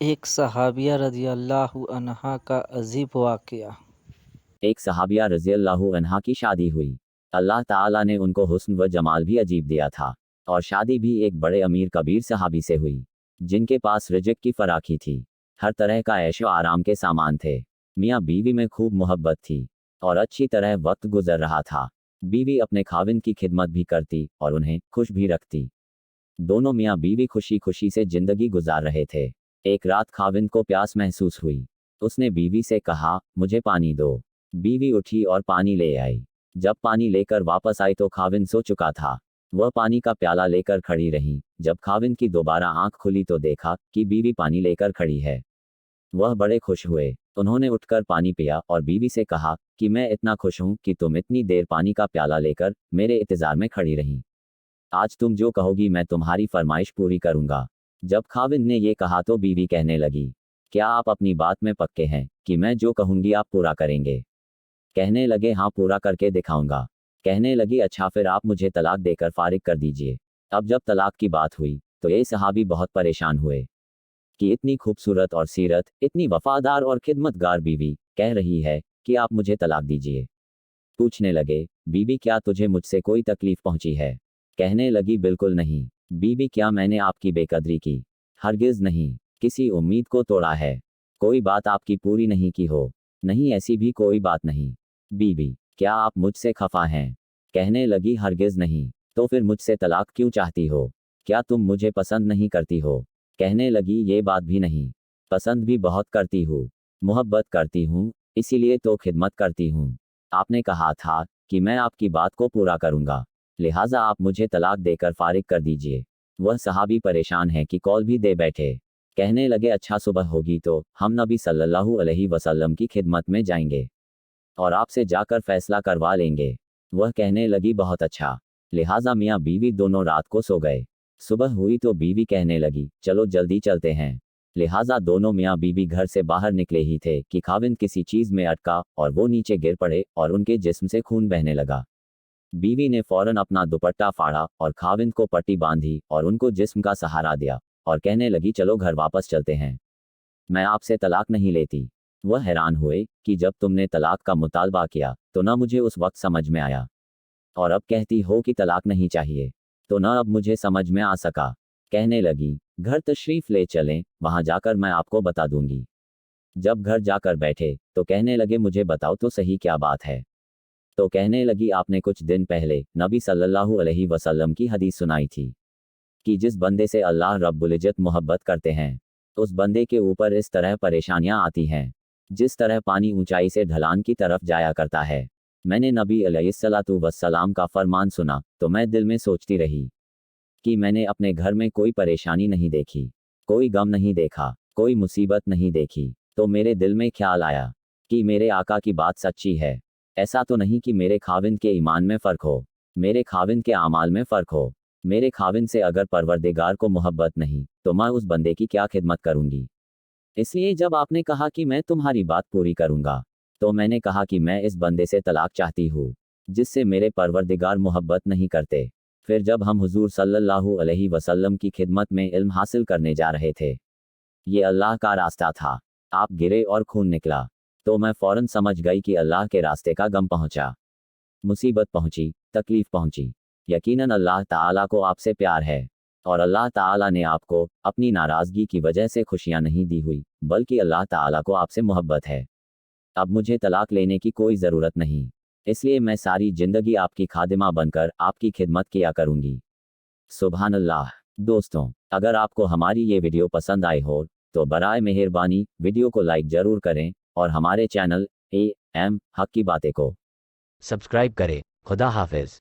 एक सहाबिया रज़ियल्लाहु अन्हा का अजीब वाक़या। एक सहाबिया रज़ियल्लाहु अन्हा की शादी हुई। अल्लाह ताला ने उनको हुस्न व जमाल भी अजीब दिया था। और शादी भी एक बड़े अमीर कबीर सहाबी से हुई, जिनके पास रिज़्क़ की फराखी थी। हर तरह का ऐशो आराम के सामान थे। मियाँ बीवी में खूब मोहब्बत थी और अच्छी तरह वक्त गुजर रहा था। बीवी अपने खाविंद की खिदमत भी करती और उन्हें खुश भी रखती। दोनों मियाँ बीवी खुशी खुशी से जिंदगी गुजार रहे थे। एक रात खाविंद को प्यास महसूस हुई। उसने बीवी से कहा, मुझे पानी दो। बीवी उठी और पानी ले आई। जब पानी लेकर वापस आई तो खाविंद सो चुका था। वह पानी का प्याला लेकर खड़ी रही। जब खाविंद की दोबारा आंख खुली तो देखा कि बीवी पानी लेकर खड़ी है। वह बड़े खुश हुए। उन्होंने उठकर पानी पिया और बीवी से कहा कि मैं इतना खुश हूं कि तुम इतनी देर पानी का प्याला लेकर मेरे इंतजार में खड़ी रही। आज तुम जो कहोगी मैं तुम्हारी फरमाइश पूरी करूंगा। जब खाविंद ने ये कहा तो बीवी कहने लगी, क्या आप अपनी बात में पक्के हैं कि मैं जो कहूंगी आप पूरा करेंगे? कहने लगे, हाँ पूरा करके दिखाऊंगा। कहने लगी, अच्छा फिर आप मुझे तलाक देकर फारिग कर दीजिए। अब जब तलाक की बात हुई तो ये सहाबी बहुत परेशान हुए कि इतनी खूबसूरत और सीरत, इतनी वफादार और खिदमतगार बीवी कह रही है कि आप मुझे तलाक दीजिए। पूछने लगे, बीबी क्या तुझे मुझसे कोई तकलीफ पहुंची है? कहने लगी, बिल्कुल नहीं। बीबी क्या मैंने आपकी बेकदरी की? हरगिज नहीं। किसी उम्मीद को तोड़ा है? कोई बात आपकी पूरी नहीं की हो? नहीं, ऐसी भी कोई बात नहीं। बीबी क्या आप मुझसे खफा हैं? कहने लगी, हरगिज नहीं। तो फिर मुझसे तलाक क्यों चाहती हो? क्या तुम मुझे पसंद नहीं करती हो? कहने लगी, ये बात भी नहीं। पसंद भी बहुत करती हूँ, मोहब्बत करती हूँ, इसीलिए तो खिदमत करती हूँ। आपने कहा था कि मैं आपकी बात को पूरा करूंगा, लिहाजा आप मुझे तलाक देकर फारिग कर दीजिए। वह सहाबी परेशान है कि कॉल भी दे बैठे। कहने लगे, अच्छा सुबह होगी तो हम नबी सल्लल्लाहु अलैहि वसल्लम की खिदमत में जाएंगे और आपसे जाकर फैसला करवा लेंगे। वह कहने लगी, बहुत अच्छा। लिहाजा मियाँ बीवी दोनों रात को सो गए। सुबह हुई तो बीवी कहने लगी, चलो जल्दी चलते हैं। लिहाजा दोनों मियाँ बीवी घर से बाहर निकले ही थे कि खाविंद किसी चीज में अटका और वो नीचे गिर पड़े और उनके जिस्म से खून बहने लगा। बीवी ने फौरन अपना दुपट्टा फाड़ा और खाविंद को पट्टी बांधी और उनको जिस्म का सहारा दिया और कहने लगी, चलो घर वापस चलते हैं, मैं आपसे तलाक नहीं लेती। वह हैरान हुए कि जब तुमने तलाक का मुतालबा किया तो न मुझे उस वक्त समझ में आया, और अब कहती हो कि तलाक नहीं चाहिए, तो न अब मुझे समझ में आ सका। कहने लगी, घर तशरीफ ले चलें, वहां जाकर मैं आपको बता दूंगी। जब घर जाकर बैठे तो कहने लगे, मुझे बताओ तो सही क्या बात है? तो कहने लगी, आपने कुछ दिन पहले नबी सल्लल्लाहु अलैहि वसल्लम की हदीस सुनाई थी कि जिस बंदे से अल्लाह रब्बुल इज्जत मोहब्बत करते हैं उस बंदे के ऊपर इस तरह परेशानियां आती हैं जिस तरह पानी ऊंचाई से ढलान की तरफ जाया करता है। मैंने नबी अलैहिस्सलातु वस्सलाम का फरमान सुना तो मैं दिल में सोचती रही कि मैंने अपने घर में कोई परेशानी नहीं देखी, कोई गम नहीं देखा, कोई मुसीबत नहीं देखी। तो मेरे दिल में ख्याल आया कि मेरे आका की बात सच्ची है। ऐसा तो नहीं कि मेरे खाविंद के ईमान में फ़र्क हो, मेरे खाविंद के आमाल में फ़र्क हो। मेरे खाविंद से अगर परवरदिगार को मोहब्बत नहीं तो मैं उस बंदे की क्या खिदमत करूंगी? इसलिए जब आपने कहा कि मैं तुम्हारी बात पूरी करूंगा तो मैंने कहा कि मैं इस बंदे से तलाक चाहती हूँ जिससे मेरे परवरदिगार मोहब्बत नहीं करते। फिर जब हम हुजूर सल्लल्लाहु अलैहि वसल्लम की खिदमत में इल्म हासिल करने जा रहे थे, ये अल्लाह का रास्ता था, आप गिरे और खून निकला, तो मैं फौरन समझ गई कि अल्लाह के रास्ते का गम पहुंचा, मुसीबत पहुंची, तकलीफ पहुंची। यकीनन अल्लाह ताला को आपसे प्यार है और अल्लाह ताला ने आपको अपनी नाराजगी की वजह से खुशियां नहीं दी हुई, बल्कि अल्लाह ताला को आपसे मोहब्बत है। अब मुझे तलाक लेने की कोई ज़रूरत नहीं, इसलिए मैं सारी जिंदगी आपकी खादिमा बनकर आपकी खिदमत किया करूंगी। सुभान अल्लाह। दोस्तों, अगर आपको हमारी ये वीडियो पसंद आई हो तो बराए मेहरबानी वीडियो को लाइक ज़रूर करें और हमारे चैनल AM हक की बातें को सब्सक्राइब करें। खुदा हाफिज।